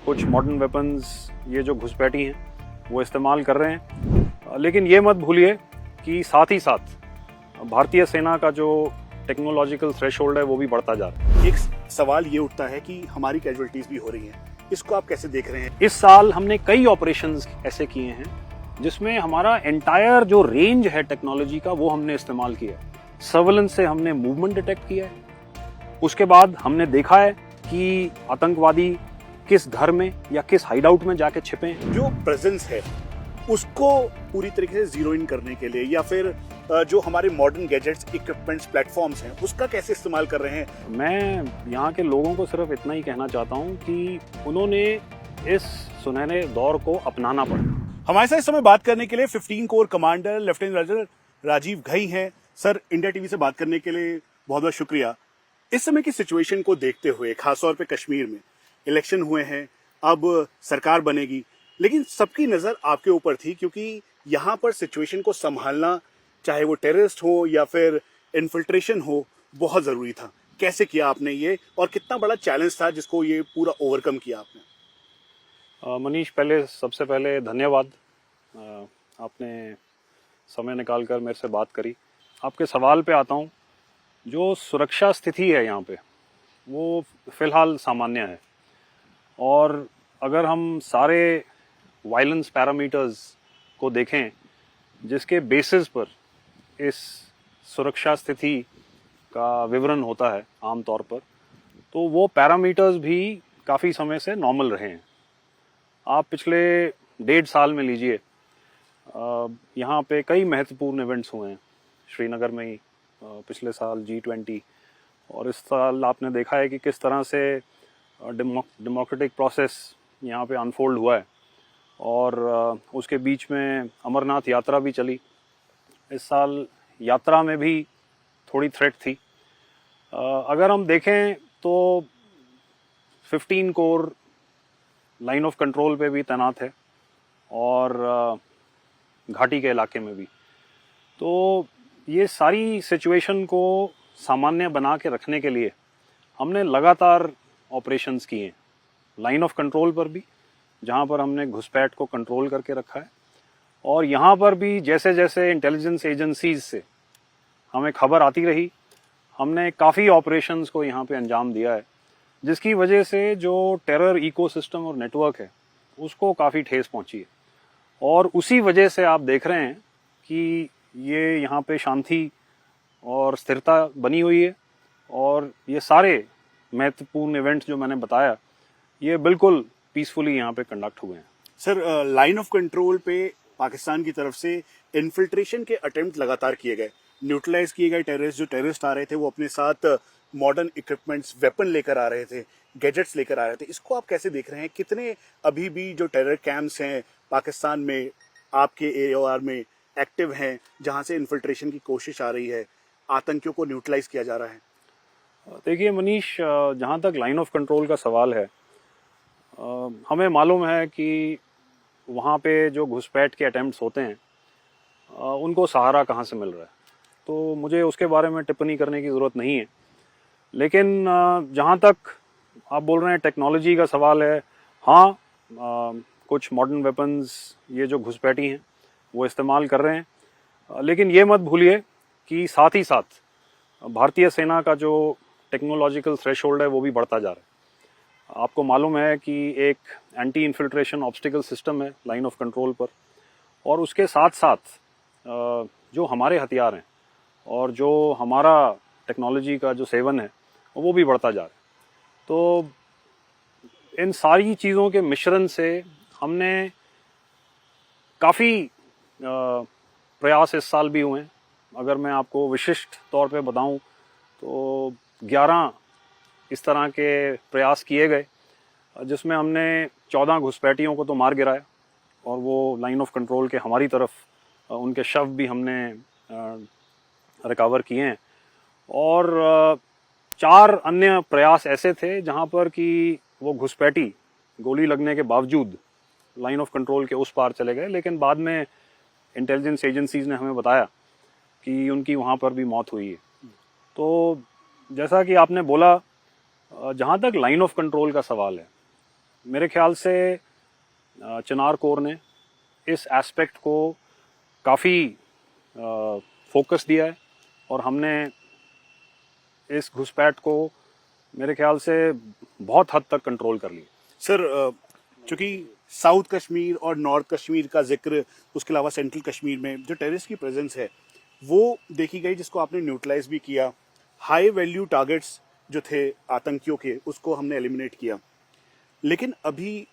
कुछ modern weapons ये जो घुसपैठी हैं वो इस्तेमाल कर रहे हैं। लेकिन ये मत भूलिए कि साथ ही साथ भारतीय सेना का जो टेक्नोलॉजिकल थ्रेशोल्ड है वो भी बढ़ता जा रहा है। एक सवाल ये उठता है कि हमारी कैजुअलिटीज भी हो रही हैं, इसको आप कैसे देख रहे हैं? इस साल हमने कई ऑपरेशंस ऐसे किए हैं जिसमें हमारा एंटायर जो रेंज है टेक्नोलॉजी का वो हमने इस्तेमाल किया है। सर्वेलेंस से हमने मूवमेंट डिटेक्ट किया है, उसके बाद हमने देखा है कि आतंकवादी किस घर में या किस हाइडआउट में जाके छिपे हैं। जो प्रेजेंस है उसको पूरी तरीके से जीरो इन करने के लिए या फिर जो हमारे मॉडर्न गैजेट्स, इक्विपमेंट्स, प्लेटफॉर्म्स हैं उसका कैसे इस्तेमाल कर रहे हैं? मैं यहाँ के लोगों को सिर्फ इतना ही कहना चाहता हूँ कि उन्होंने इस सुनहरे दौर को अपनाना पड़ा। हमारे साथ इस समय बात करने के लिए 15 corps commander lieutenant general Rajiv Ghai हैं। सर, इंडिया टीवी से बात करने के लिए बहुत बहुत शुक्रिया। इस समय की सिचुएशन को देखते हुए, खासतौर पे कश्मीर में इलेक्शन हुए हैं, अब सरकार बनेगी, लेकिन सबकी नजर आपके ऊपर थी क्योंकि यहाँ पर सिचुएशन को संभालना, चाहे वो टेररिस्ट हो या फिर इन्फिल्ट्रेशन हो, बहुत जरूरी था। कैसे किया आपने ये और कितना बड़ा चैलेंज था जिसको ये पूरा ओवरकम किया आपने? मनीष, सबसे पहले धन्यवाद, आपने समय निकालकर मेरे से बात करी। आपके सवाल पे आता हूँ। जो सुरक्षा स्थिति है यहाँ पे वो फिलहाल सामान्य है, और अगर हम सारे वायलेंस पैरामीटर्स को देखें जिसके बेसिस पर इस सुरक्षा स्थिति का विवरण होता है आमतौर पर, तो वो पैरामीटर्स भी काफ़ी समय से नॉर्मल रहे हैं। आप पिछले 1.5 साल में लीजिए, यहाँ पे कई महत्वपूर्ण इवेंट्स हुए हैं। श्रीनगर में ही पिछले साल G20, और इस साल आपने देखा है कि किस तरह से डेमोक्रेटिक प्रोसेस यहाँ पे अनफोल्ड हुआ है, और उसके बीच में अमरनाथ यात्रा भी चली। इस साल यात्रा में भी थोड़ी थ्रेट थी। अगर हम देखें तो 15 कोर लाइन ऑफ कंट्रोल पे भी तैनात है और घाटी के इलाके में भी। तो ये सारी सिचुएशन को सामान्य बना के रखने के लिए हमने लगातार ऑपरेशंस किए हैं, लाइन ऑफ कंट्रोल पर भी, जहाँ पर हमने घुसपैठ को कंट्रोल करके रखा है, और यहाँ पर भी जैसे जैसे इंटेलिजेंस एजेंसीज से हमें खबर आती रही, हमने काफ़ी ऑपरेशंस को यहाँ पे अंजाम दिया है, जिसकी वजह से जो टेरर इकोसिस्टम और नेटवर्क है उसको काफ़ी ठेस पहुँची है। और उसी वजह से आप देख रहे हैं कि ये यहाँ पे शांति और स्थिरता बनी हुई है, और ये सारे महत्वपूर्ण इवेंट्स जो मैंने बताया ये बिल्कुल पीसफुली यहाँ पे कंडक्ट हुए हैं। सर, लाइन ऑफ कंट्रोल पे पाकिस्तान की तरफ से इन्फिल्ट्रेशन के अटेम्प्ट लगातार किए गए, न्यूट्रलाइज किए गए टेररिस्ट। जो टेररिस्ट आ रहे थे वो अपने साथ मॉडर्न इक्विपमेंट्स, वेपन लेकर आ रहे थे, गैजेट्स लेकर आ रहे थे। इसको आप कैसे देख रहे हैं? कितने अभी भी जो टेरर कैंप्स हैं पाकिस्तान में, आपके AOR में एक्टिव हैं, जहां से इन्फिल्ट्रेशन की कोशिश आ रही है, आतंकियों को न्यूट्रलाइज किया जा रहा है? देखिए मनीष, जहाँ तक लाइन ऑफ कंट्रोल का सवाल है, हमें मालूम है कि वहाँ पे जो घुसपैठ के अटेम्प्ट्स होते हैं उनको सहारा कहाँ से मिल रहा है, तो मुझे उसके बारे में टिप्पणी करने की ज़रूरत नहीं है। लेकिन जहाँ तक आप बोल रहे हैं टेक्नोलॉजी का सवाल है, हाँ, कुछ मॉडर्न वेपन्स ये जो घुसपैठी हैं वो इस्तेमाल कर रहे हैं। लेकिन ये मत भूलिए कि साथ ही साथ भारतीय सेना का जो टेक्नोलॉजिकल थ्रेशोल्ड है वो भी बढ़ता जा रहा है। आपको मालूम है कि एक एंटी इन्फिल्ट्रेशन ऑब्स्टिकल सिस्टम है लाइन ऑफ कंट्रोल पर, और उसके साथ साथ जो हमारे हथियार हैं और जो हमारा टेक्नोलॉजी का जो सेवन है वो भी बढ़ता जा रहा है। तो इन सारी चीज़ों के मिश्रण से हमने काफ़ी प्रयास इस साल भी हुए हैं। अगर मैं आपको विशिष्ट तौर पे बताऊं तो 11 इस तरह के प्रयास किए गए, जिसमें हमने 14 घुसपैठियों को तो मार गिराया, और वो लाइन ऑफ कंट्रोल के हमारी तरफ उनके शव भी हमने रिकवर किए हैं, और 4 अन्य प्रयास ऐसे थे जहां पर कि वो घुसपैठी गोली लगने के बावजूद लाइन ऑफ कंट्रोल के उस पार चले गए, लेकिन बाद में इंटेलिजेंस एजेंसीज ने हमें बताया कि उनकी वहाँ पर भी मौत हुई है। तो जैसा कि आपने बोला, जहाँ तक लाइन ऑफ कंट्रोल का सवाल है, मेरे ख्याल से चिनार कोर ने इस एस्पेक्ट को काफ़ी फोकस दिया है और हमने इस घुसपैठ को मेरे ख्याल से बहुत हद तक कंट्रोल कर लिया। सर चूंकि साउथ कश्मीर और नॉर्थ कश्मीर का जिक्र, उसके अलावा सेंट्रल कश्मीर में जो टेररिस्ट की प्रेजेंस है वो देखी गई, जिसको आपने न्यूट्रलाइज भी किया। हाई वैल्यू टारगेट्स जो थे आतंकियों के, उसको हमने एलिमिनेट किया। लेकिन अभी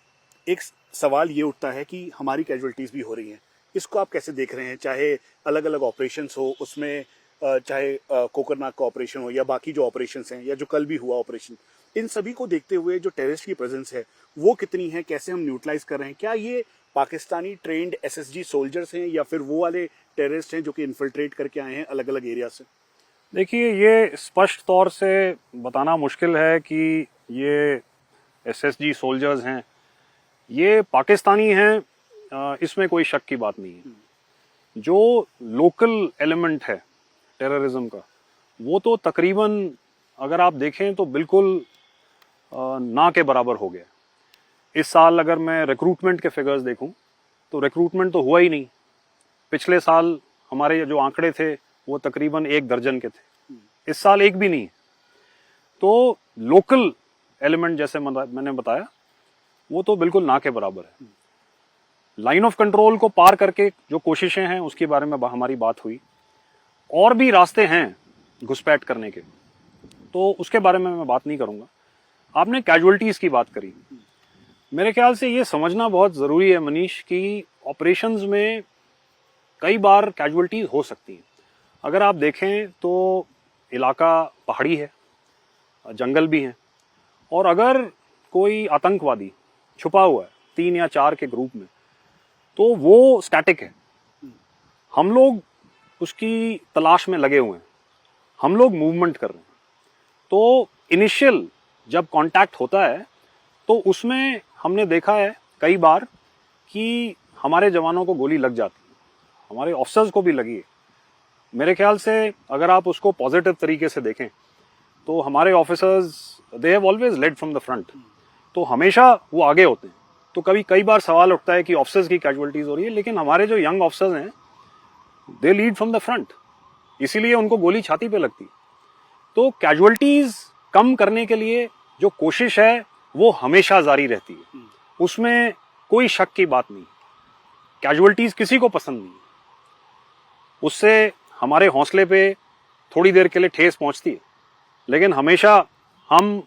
एक सवाल ये उठता है कि हमारी कैजुअलिटीज भी हो रही हैं। इसको आप कैसे देख रहे हैं? चाहे अलग अलग ऑपरेशंस हो, उसमें चाहे कोकरनाग का ऑपरेशन हो या बाकी जो ऑपरेशंस हैं या जो कल भी हुआ ऑपरेशन, इन सभी को देखते हुए जो टेररिस्ट की प्रेजेंस है वो कितनी है, कैसे हम न्यूट्रलाइज कर रहे हैं? क्या ये पाकिस्तानी ट्रेंड एसएसजी सोल्जर्स हैं या फिर वो वाले टेररिस्ट हैं जो कि इन्फिल्ट्रेट करके आए हैं अलग अलग एरिया से? देखिए, ये स्पष्ट तौर से बताना मुश्किल है कि ये एसएसजी सोल्जर्स हैं, ये पाकिस्तानी हैं, इसमें कोई शक की बात नहीं है। जो लोकल एलिमेंट है टेररिज्म का, वो तो तकरीबन अगर आप देखें तो बिल्कुल ना के बराबर हो गया। इस साल अगर मैं रिक्रूटमेंट के फिगर्स देखूं तो रिक्रूटमेंट तो हुआ ही नहीं। पिछले साल हमारे जो आंकड़े थे वो तकरीबन 1 दर्जन के थे, इस साल एक भी नहीं। तो लोकल एलिमेंट जैसे मैंने बताया वो तो बिल्कुल ना के बराबर है। लाइन ऑफ कंट्रोल को पार करके जो कोशिशें हैं उसके बारे में हमारी बात हुई। और भी रास्ते हैं घुसपैठ करने के, तो उसके बारे में मैं बात नहीं करूंगा। आपने कैजुअलिटीज की बात करी, मेरे ख्याल से ये समझना बहुत जरूरी है मनीष कि ऑपरेशंस में कई बार कैजुअलिटीज हो सकती हैं। अगर आप देखें तो इलाका पहाड़ी है, जंगल भी हैं, और अगर कोई आतंकवादी छुपा हुआ है 3 या 4 के ग्रुप में, तो वो स्टैटिक है। हम लोग उसकी तलाश में लगे हुए हैं, हम लोग मूवमेंट कर रहे हैं। तो इनिशियल जब कांटेक्ट होता है तो उसमें हमने देखा है कई बार कि हमारे जवानों को गोली लग जाती है, हमारे ऑफिसर्स को भी लगी है। मेरे ख्याल से अगर आप उसको पॉजिटिव तरीके से देखें तो हमारे officers they have always led from the front, तो हमेशा वो आगे होते हैं। तो कई बार सवाल उठता है कि ऑफिसर्स की कैजुअलिटीज हो रही है, लेकिन हमारे जो यंग ऑफिसर्स हैं they lead from the front, इसीलिए उनको गोली छाती पे लगती। तो कैजुअलिटीज कम करने के लिए जो कोशिश है वो हमेशा जारी रहती है, उसमें कोई शक की बात नहीं। कैजुअलिटीज किसी को पसंद नहीं, उससे हमारे हौसले पे थोड़ी देर के लिए ठेस पहुंचती है, लेकिन हमेशा हम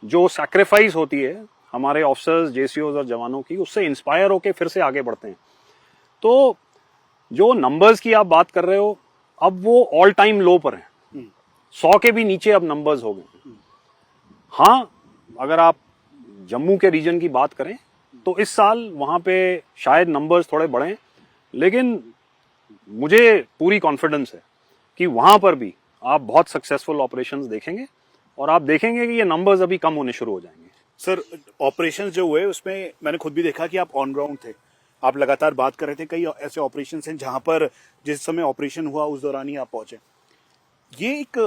जो सैक्रिफाइस होती है हमारे ऑफिसर्स, जेसीओज और जवानों की, उससे इंस्पायर होके फिर से आगे बढ़ते हैं। तो जो नंबर्स की आप बात कर रहे हो, अब वो ऑल टाइम लो पर हैं, 100 के भी नीचे अब नंबर्स हो गए। हाँ, अगर आप जम्मू के रीजन की बात करें तो इस साल वहां पे शायद नंबर्स थोड़े बढ़े, लेकिन मुझे पूरी कॉन्फिडेंस है कि वहां पर भी आप बहुत सक्सेसफुल ऑपरेशंस देखेंगे और आप देखेंगे कि ये नंबर्स अभी कम होने शुरू हो जाएंगे। सर, ऑपरेशंस जो हुए उसमें मैंने खुद भी देखा कि आप ऑन ग्राउंड थे, आप लगातार बात कर रहे थे। कई ऐसे ऑपरेशंस हैं जहां पर जिस समय ऑपरेशन हुआ उस दौरान ही आप पहुंचे। ये एक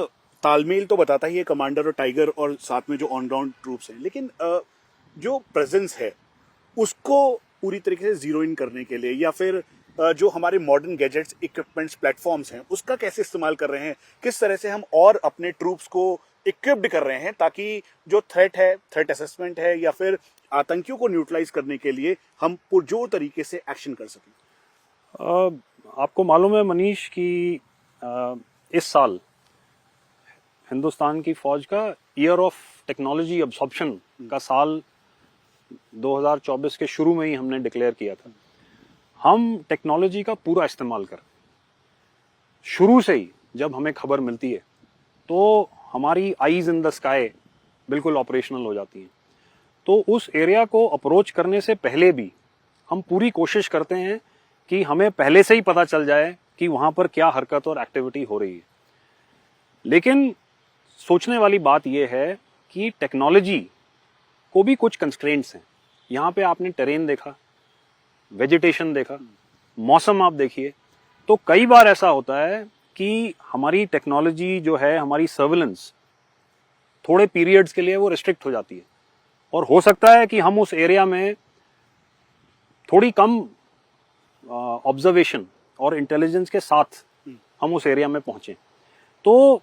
तालमेल तो बताता ही है कमांडर और टाइगर और साथ में जो ऑन ग्राउंड ट्रूप्स हैं, लेकिन जो प्रेजेंस है उसको पूरी तरीके से जीरो इन करने के लिए या फिर जो हमारे मॉडर्न गैजेट्स, इक्विपमेंट्स, प्लेटफॉर्म्स हैं उसका कैसे इस्तेमाल कर रहे हैं, किस तरह से हम और अपने ट्रूप्स को इक्विप्ड कर रहे हैं ताकि जो थ्रेट है, थ्रेट असेसमेंट है या फिर आतंकियों को न्यूट्रलाइज करने के लिए हम पुरजोर तरीके से एक्शन कर सकें? आपको मालूम है मनीष कि इस साल हिंदुस्तान की फौज का ईयर ऑफ टेक्नोलॉजी अब्सॉर्प्शन का साल 2024 के शुरू में ही हमने डिक्लेयर किया था। हम टेक्नोलॉजी का पूरा इस्तेमाल कर, शुरू से ही जब हमें खबर मिलती है तो हमारी आईज इन द स्काई बिल्कुल ऑपरेशनल हो जाती हैं। तो उस एरिया को अप्रोच करने से पहले भी हम पूरी कोशिश करते हैं कि हमें पहले से ही पता चल जाए कि वहां पर क्या हरकत और एक्टिविटी हो रही है। लेकिन सोचने वाली बात यह है कि टेक्नोलॉजी को भी कुछ कंस्ट्रेंट्स हैं। यहाँ पे आपने टेरेन देखा, वेजिटेशन देखा, मौसम आप देखिए, तो कई बार ऐसा होता है कि हमारी टेक्नोलॉजी जो है, हमारी सर्विलेंस थोड़े पीरियड्स के लिए वो रिस्ट्रिक्ट हो जाती है। और हो सकता है कि हम उस एरिया में थोड़ी कम ऑब्जर्वेशन और इंटेलिजेंस के साथ हम उस एरिया में पहुंचे। तो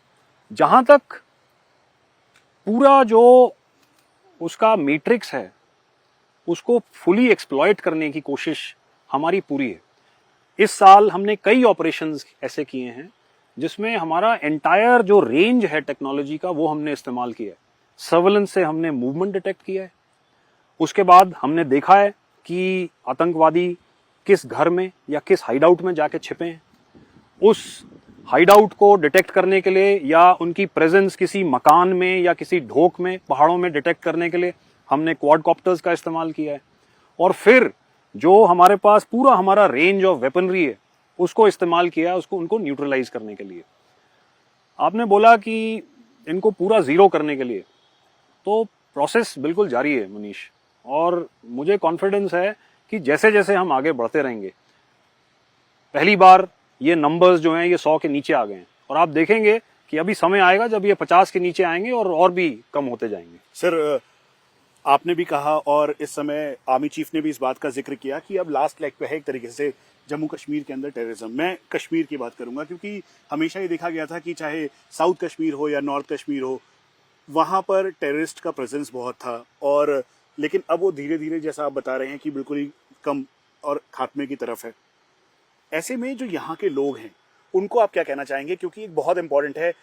जहां तक पूरा जो उसका मैट्रिक्स है उसको फुली एक्सप्लॉइट करने की कोशिश हमारी पूरी है। इस साल हमने कई ऑपरेशंस ऐसे किए हैं जिसमें हमारा एंटायर जो रेंज है टेक्नोलॉजी का वो हमने इस्तेमाल किया है। सर्वेलेंस से हमने मूवमेंट डिटेक्ट किया है, उसके बाद हमने देखा है कि आतंकवादी किस घर में या किस हाइडआउट में जाके छिपे हैं। उस हाइडआउट को डिटेक्ट करने के लिए या उनकी प्रेजेंस किसी मकान में या किसी ढोक में पहाड़ों में डिटेक्ट करने के लिए हमने क्वाडकॉप्टर्स का इस्तेमाल किया है। और फिर जो हमारे पास पूरा हमारा रेंज ऑफ वेपनरी है उसको इस्तेमाल किया है, उसको उनको न्यूट्रलाइज करने के लिए। आपने बोला कि इनको पूरा जीरो करने के लिए, तो प्रोसेस बिल्कुल जारी है मनीष, और मुझे कॉन्फिडेंस है कि जैसे जैसे हम आगे बढ़ते रहेंगे, पहली बार ये नंबर्स जो हैं ये 100 के नीचे आ गए हैं और आप देखेंगे कि अभी समय आएगा जब ये 50 के नीचे आएंगे और भी कम होते जाएंगे। सर, आपने भी कहा और इस समय आर्मी चीफ ने भी इस बात का जिक्र किया कि अब लास्ट लेग पे है एक तरीके से जम्मू कश्मीर के अंदर टेररिज्म। मैं कश्मीर की बात करूंगा क्योंकि हमेशा ये देखा गया था कि चाहे साउथ कश्मीर हो या नॉर्थ कश्मीर हो, वहां पर टेररिस्ट का प्रेजेंस बहुत था। और लेकिन अब वो धीरे धीरे, जैसा आप बता रहे हैं, कि बिल्कुल ही कम और खात्मे की तरफ है। ऐसे में जो यहाँ के लोग हैं उनको आप क्या कहना चाहेंगे? क्योंकि एक बहुत इंपॉर्टेंट है,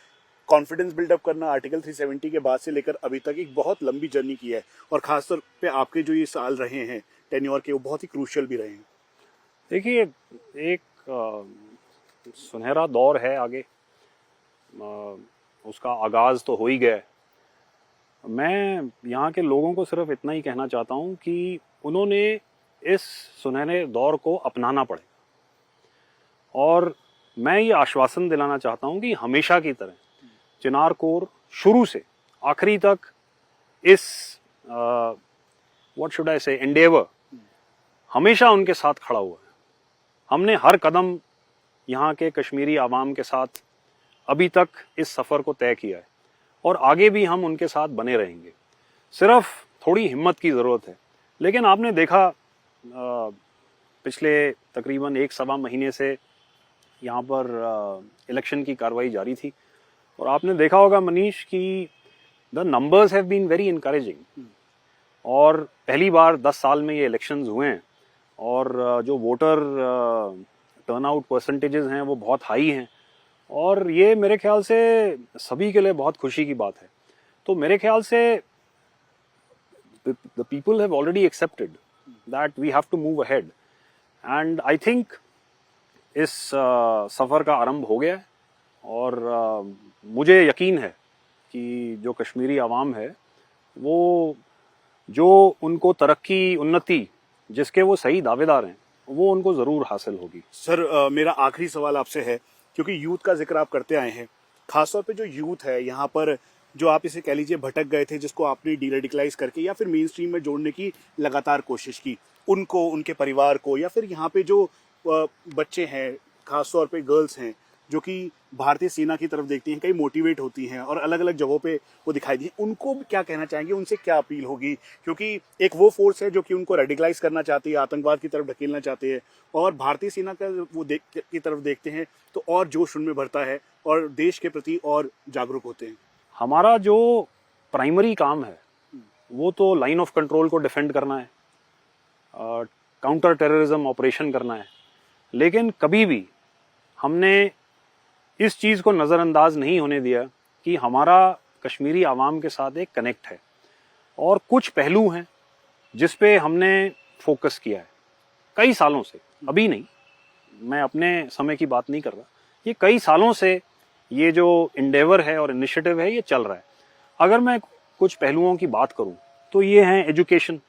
कॉन्फिडेंस बिल्डअप करना आर्टिकल 370 के बाद से लेकर अभी तक एक बहुत लंबी जर्नी की है और खासतौर पे आपके जो ये साल रहे हैं टेन्योर के, वो बहुत ही क्रूशियल भी रहे हैं। देखिए, एक सुनहरा दौर है आगे, उसका आगाज तो हो ही गया है। मैं यहाँ के लोगों को सिर्फ इतना ही कहना चाहता हूँ कि उन्होंने इस सुनहरे दौर को अपनाना पड़ेगा, और मैं ये आश्वासन दिलाना चाहता हूँ कि हमेशा की तरह चिनार कोर शुरू से आखिरी तक इस व्हाट शुड आई से एंडेवर हमेशा उनके साथ खड़ा हुआ है। हमने हर कदम यहाँ के कश्मीरी आवाम के साथ अभी तक इस सफ़र को तय किया है और आगे भी हम उनके साथ बने रहेंगे। सिर्फ थोड़ी हिम्मत की ज़रूरत है। लेकिन आपने देखा पिछले तकरीबन 1-1.25 महीने से यहाँ पर इलेक्शन की कार्रवाई जारी थी और आपने देखा होगा मनीष कि the numbers have been very encouraging. और पहली बार 10 साल में ये इलेक्शंस हुए हैं और जो वोटर टर्नआउट परसेंटेजेस हैं वो बहुत हाई हैं, और ये मेरे ख्याल से सभी के लिए बहुत खुशी की बात है। तो मेरे ख्याल से the people have already accepted that we have to move ahead, and I think इस सफ़र का आरंभ हो गया है। और मुझे यकीन है कि जो कश्मीरी आवाम है वो जो उनको तरक्की, उन्नति जिसके वो सही दावेदार हैं, वो उनको ज़रूर हासिल होगी। सर, मेरा आखिरी सवाल आपसे है, क्योंकि यूथ का जिक्र आप करते आए हैं, खासतौर पे जो यूथ है यहाँ पर, जो आप इसे कह लीजिए भटक गए थे, जिसको आपने डीरेडिकलाइज करके या फिर मेन स्ट्रीम में जोड़ने की लगातार कोशिश की, उनको, उनके परिवार को, या फिर यहाँ पे जो बच्चे हैं, खासतौर पे गर्ल्स हैं, जो कि भारतीय सेना की तरफ देखती हैं, कई मोटिवेट होती हैं और अलग अलग जगहों पे वो दिखाई दी, उनको क्या कहना चाहेंगे? उनसे क्या अपील होगी? क्योंकि एक वो फोर्स है जो कि उनको रेडिकलाइज करना चाहती है, आतंकवाद की तरफ ढकेलना चाहते हैं, और भारतीय सेना का वो की तरफ देखते हैं तो और जोश उनमें बढ़ता है और देश के प्रति और जागरूक होते हैं। हमारा जो प्राइमरी काम है वो तो लाइन ऑफ कंट्रोल को डिफेंड करना है, काउंटर टेररिज्म ऑपरेशन करना है। लेकिन कभी भी हमने इस चीज़ को नज़रअंदाज नहीं होने दिया कि हमारा कश्मीरी आवाम के साथ एक कनेक्ट है, और कुछ पहलू हैं जिस पे हमने फोकस किया है कई सालों से। अभी नहीं, मैं अपने समय की बात नहीं कर रहा, ये कई सालों से ये जो इंडेवर है और इनिशिएटिव है ये चल रहा है। अगर मैं कुछ पहलुओं की बात करूं तो ये हैं एजुकेशन,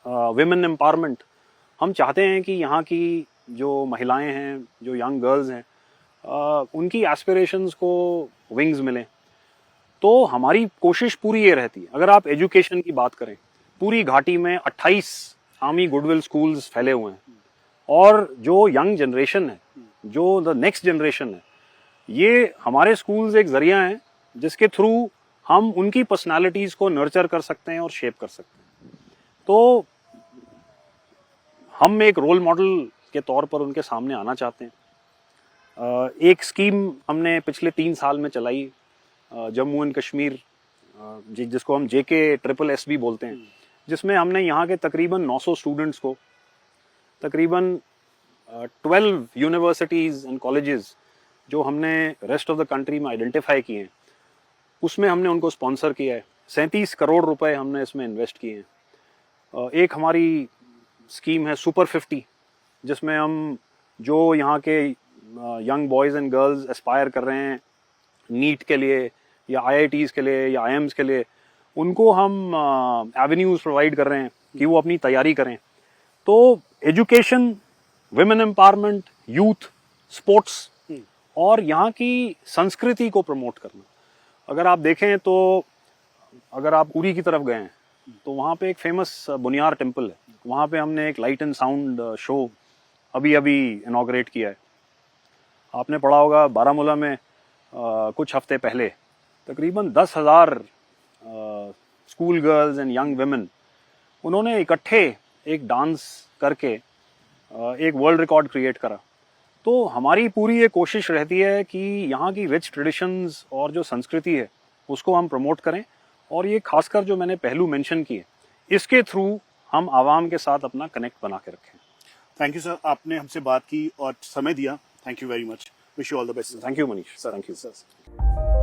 विमेन एम्पावरमेंट। हम चाहते हैं कि यहाँ की जो महिलाएं हैं, जो यंग गर्ल्स हैं, उनकी एस्पिरेशंस को विंग्स मिलें। तो हमारी कोशिश पूरी ये रहती है। अगर आप एजुकेशन की बात करें, पूरी घाटी में 28 आर्मी गुडविल स्कूल्स फैले हुए हैं, और जो यंग जनरेशन है, जो द नेक्स्ट जनरेशन है, ये हमारे स्कूल्स एक जरिया हैं जिसके थ्रू हम उनकी पर्सनालिटीज को नर्चर कर सकते हैं और शेप कर सकते हैं। तो हम एक रोल मॉडल के तौर पर उनके सामने आना चाहते हैं। एक स्कीम हमने पिछले 3 साल में चलाई, जम्मू एंड कश्मीर, जिसको हम JKSS भी बोलते हैं, जिसमें हमने यहाँ के तकरीबन 900 स्टूडेंट्स को तकरीबन 12 यूनिवर्सिटीज़ एंड कॉलेजेस जो हमने रेस्ट ऑफ द कंट्री में आइडेंटिफाई किए हैं, उसमें हमने उनको स्पॉन्सर किया है। 37 करोड़ रुपए हमने इसमें इन्वेस्ट किए हैं। एक हमारी स्कीम है सुपर 50, जिसमें हम जो यहाँ के young boys and girls Aspire कर रहे हैं नीट के लिए या IITs के लिए या IIMs के लिए, उनको हम एवेन्यूज़ प्रोवाइड कर रहे हैं कि वो अपनी तैयारी करें। तो education, women empowerment, youth, sports और यहाँ की संस्कृति को प्रमोट करना। अगर आप देखें तो अगर आप उरी की तरफ गए हैं तो वहाँ पे एक फेमस बुनियार टेम्पल है, वहाँ पे हमने एक लाइट एंड साउंड शो अभी इनॉग्रेट किया है। आपने पढ़ा होगा बारामूला में कुछ हफ्ते पहले तकरीबन 10,000 school girls and young women, उन्होंने इकट्ठे एक डांस करके एक वर्ल्ड रिकॉर्ड क्रिएट करा। तो हमारी पूरी ये कोशिश रहती है कि यहाँ की रिच ट्रेडिशंस और जो संस्कृति है उसको हम प्रमोट करें, और ये खासकर जो मैंने पहलू मेंशन किए, इसके थ्रू हम आवाम के साथ अपना कनेक्ट बना के रखें। थैंक यू सर, आपने हमसे बात की और समय दिया। Thank you very much. Wish you all the best. Thank you Manish. Sir, thank you sir.